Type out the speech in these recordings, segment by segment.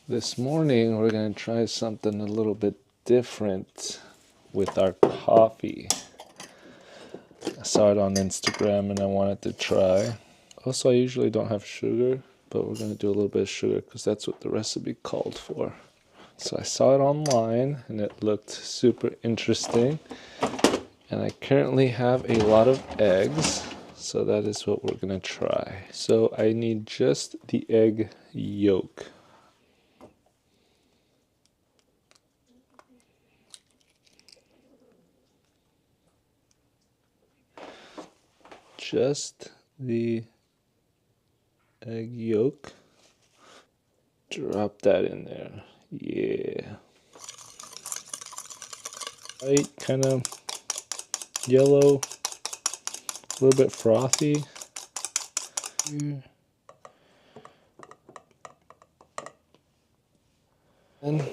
This morning we're going to try something a little bit different with our coffee. I saw it on Instagram and I wanted to try. Also, I usually don't have sugar, but we're going to do a little bit of sugar because that's what the recipe called for. So I saw it online and it looked super interesting. And I currently have a lot of eggs, so that is what we're going to try. So I need just the egg yolk. Just the egg yolk. Drop that in there. Yeah. Light, kind of yellow, a little bit frothy. And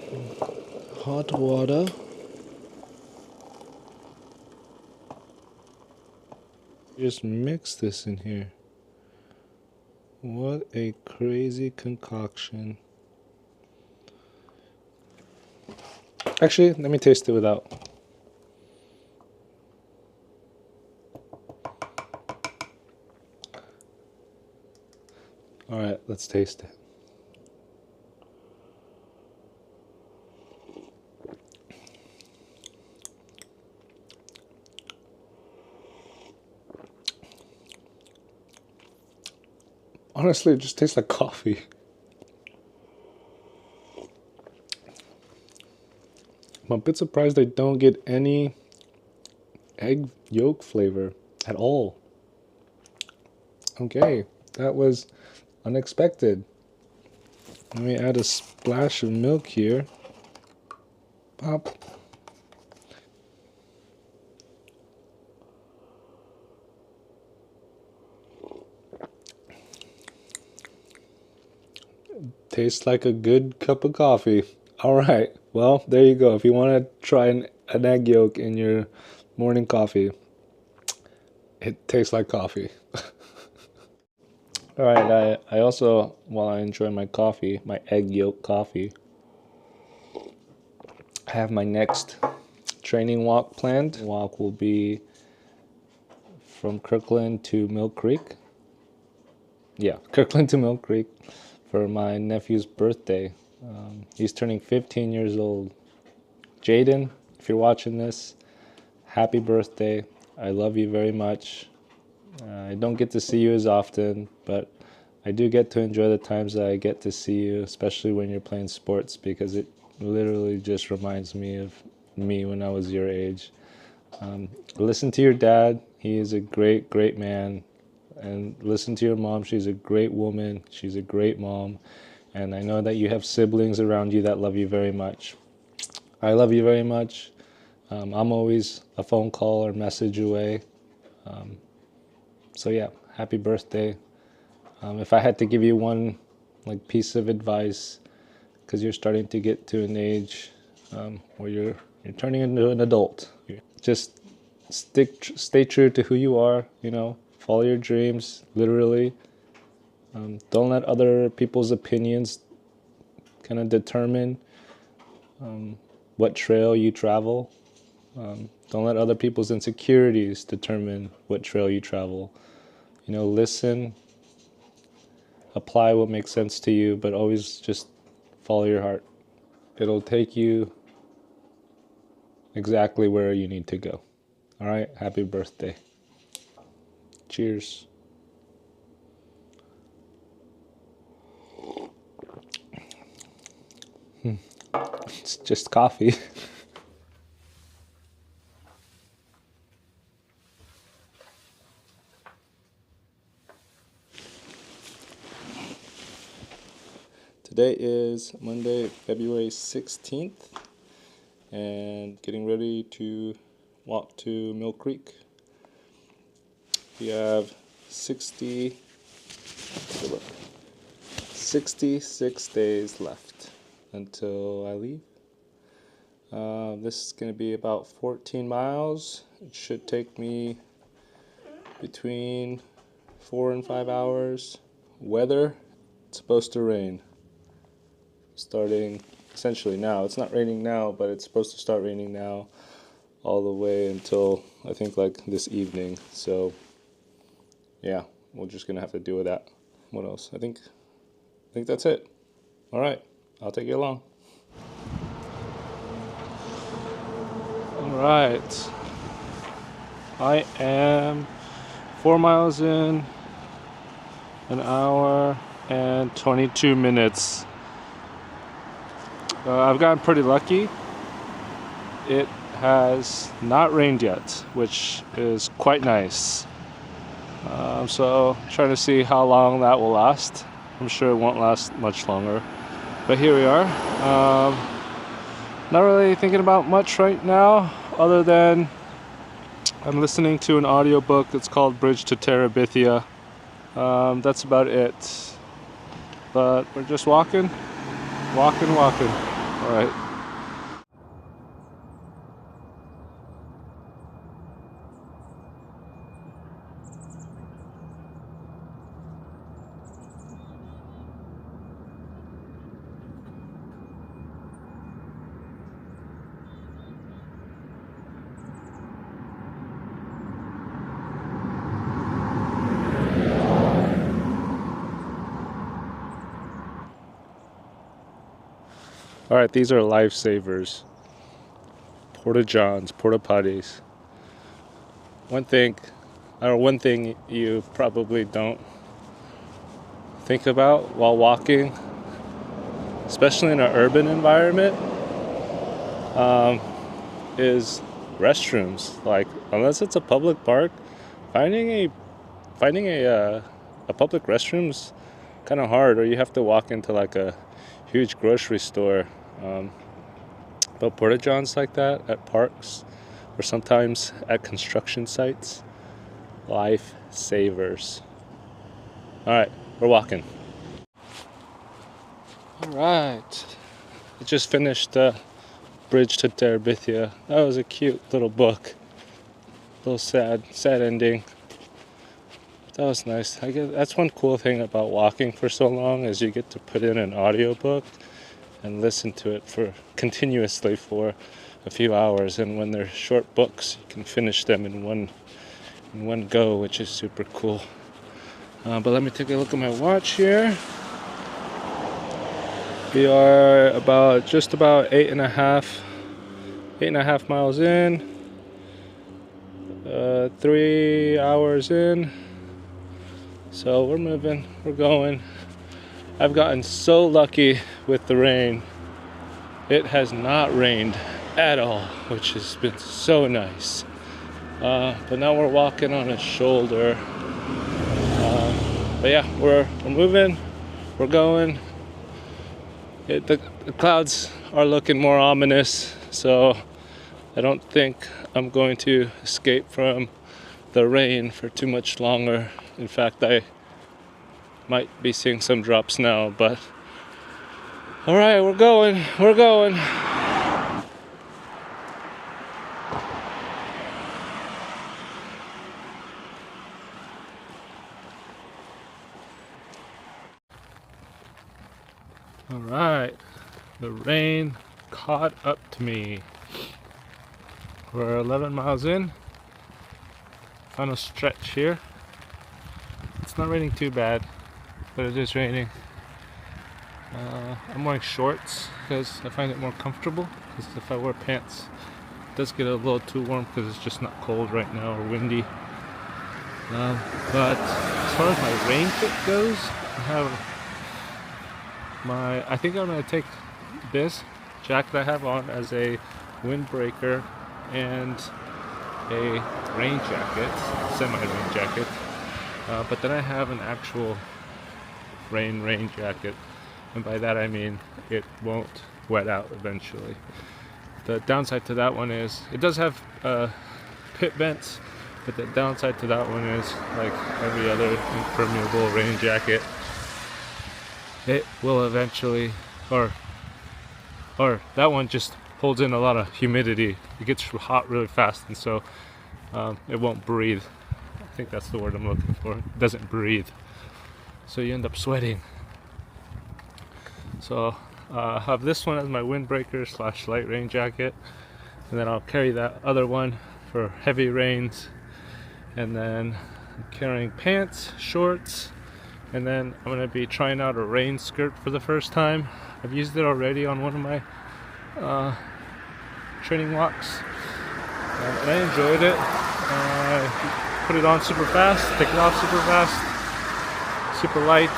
hot water. Just mix this in here. What a crazy concoction. Actually, let me taste it without. All right, let's taste it. Honestly, it just tastes like coffee. I'm a bit surprised I don't get any egg yolk flavor at all. Okay, that was unexpected. Let me add a splash of milk here. Pop. Tastes like a good cup of coffee. All right, well, there you go. If you want to try an egg yolk in your morning coffee, it tastes like coffee. All right, I also, while I enjoy my coffee, my egg yolk coffee, I have my next training walk planned. The walk will be from Kirkland to Mill Creek. Yeah, Kirkland to Mill Creek for my nephew's birthday. He's turning 15 years old. Jaden, if you're watching this, happy birthday. I love you very much. I don't get to see you as often, but I do get to enjoy the times that I get to see you, especially when you're playing sports, because it literally just reminds me of me when I was your age. Listen to your dad. He is a great, great man. And listen to your mom. She's a great woman. She's a great mom. And I know that you have siblings around you that love you very much. I love you very much. I'm always a phone call or message away. So yeah, happy birthday. If I had to give you one piece of advice, because you're starting to get to an age where you're turning into an adult, just stay true to who you are. Follow your dreams, literally. Don't let other people's opinions kind of determine what trail you travel. Don't let other people's insecurities determine what trail you travel. Listen, apply what makes sense to you, but always just follow your heart. It'll take you exactly where you need to go. All right, happy birthday. Cheers. It's just coffee. Today is Monday, February 16th, and getting ready to walk to Mill Creek. We have 66 days left until I leave. This is going to be about 14 miles. It should take me between 4 and 5 hours. Weather, it's supposed to rain. starting essentially now. It's not raining now, but it's supposed to start raining now all the way until I think like this evening. So yeah, we're just gonna have to deal with that. What else? I think that's it. All right, I'll take you along. All right, I am 4 miles in, an hour and 22 minutes. I've gotten pretty lucky. It has not rained yet, which is quite nice. So trying to see how long that will last. I'm sure it won't last much longer, but here we are. Not really thinking about much right now, other than I'm listening to an audiobook. It's called Bridge to Terabithia. That's about it. But we're just walking. All right. All right, these are lifesavers. Porta Johns, porta potties. One thing you probably don't think about while walking, especially in an urban environment, is restrooms. Like, unless it's a public park, finding a public restroom's kind of hard, or you have to walk into like a huge grocery store. But porta johns like that at parks, or sometimes at construction sites, life savers. All right, we're walking. All right, I just finished Bridge to Terabithia. That was a cute little book. A little sad ending. That was nice. I guess that's one cool thing about walking for so long, is you get to put in an audiobook and listen to it for continuously for a few hours. And when they're short books, you can finish them in one go, which is super cool. But let me take a look at my watch here. We are just about eight and a half miles in, 3 hours in. So we're moving, we're going. I've gotten so lucky with the rain. It has not rained at all, which has been so nice. But now we're walking on a shoulder. But yeah, we're moving, we're going. The clouds are looking more ominous, so I don't think I'm going to escape from the rain for too much longer. In fact, I might be seeing some drops now, but all right, we're going. All right, the rain caught up to me. We're 11 miles in. Final stretch here. It's not raining too bad, but it is raining. I'm wearing shorts because I find it more comfortable, because if I wear pants, it does get a little too warm because it's just not cold right now or windy. But as far as my rain kit goes, I think I'm going to take this jacket I have on as a windbreaker and a rain jacket, semi-rain jacket. But then I have an actual rain jacket, and by that I mean it won't wet out eventually. The downside to that one is it does have pit vents, but the downside to that one is, like every other impermeable rain jacket, it will eventually, or that one just holds in a lot of humidity. It gets hot really fast, and so it won't breathe. I think that's the word I'm looking for. It doesn't breathe, so you end up sweating. So I have this one as my windbreaker / light rain jacket, and then I'll carry that other one for heavy rains. And then I'm carrying pants, shorts, and then I'm gonna be trying out a rain skirt for the first time. I've used it already on one of my training walks, and I enjoyed it. Put it on super fast, take it off super fast, super light,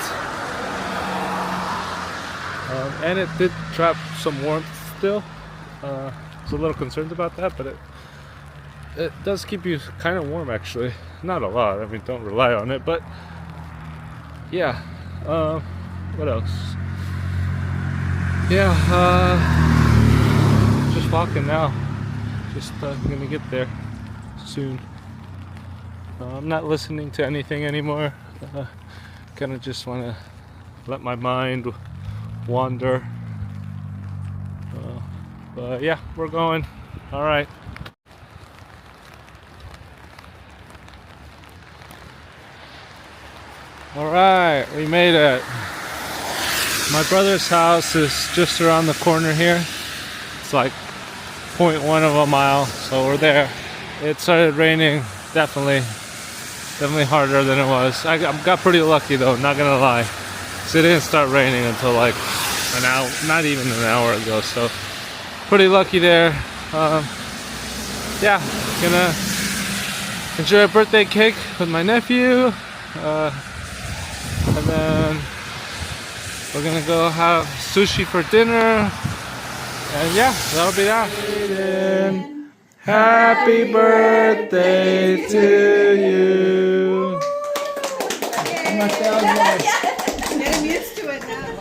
and it did trap some warmth still. I was a little concerned about that, but it does keep you kind of warm actually. Not a lot, I mean, don't rely on it, but yeah. What else? Yeah, just walking now. Just gonna get there soon. I'm not listening to anything anymore. Kind of just want to let my mind wander. But yeah, we're going. All right. All right, we made it. My brother's house is just around the corner here. It's like 0.1 of a mile, so we're there. It started raining, definitely harder than it was. I got pretty lucky though, not gonna lie. So it didn't start raining until like an hour, not even an hour ago, so pretty lucky there. Yeah, gonna enjoy a birthday cake with my nephew. And then we're gonna go have sushi for dinner. And yeah, that'll be that. Happy birthday to you. Getting used to it now.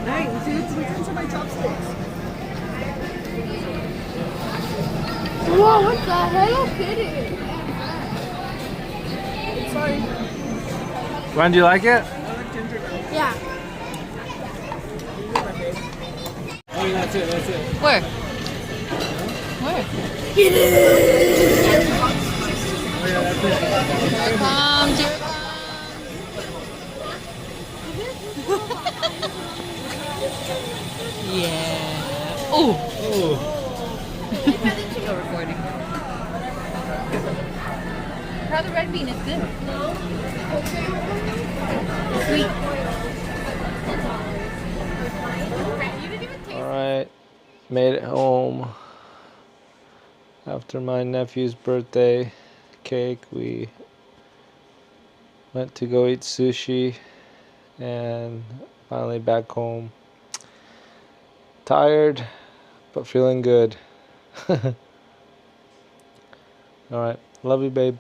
Nice. These are my chopsticks. Whoa, what's that? Hello Kitty. Sorry. Ron, do you like it? I like ginger ale. Yeah. Oh, yeah, that's it. Where? Where? Oh, yeah, that's it. Here it comes, here it comes. Yeah. Oh. Still recording. Try the red bean, it's good. Sweet. All right, made it home after my nephew's birthday cake. We went to go eat sushi and finally back home. Tired, but feeling good. All right, love you, babe.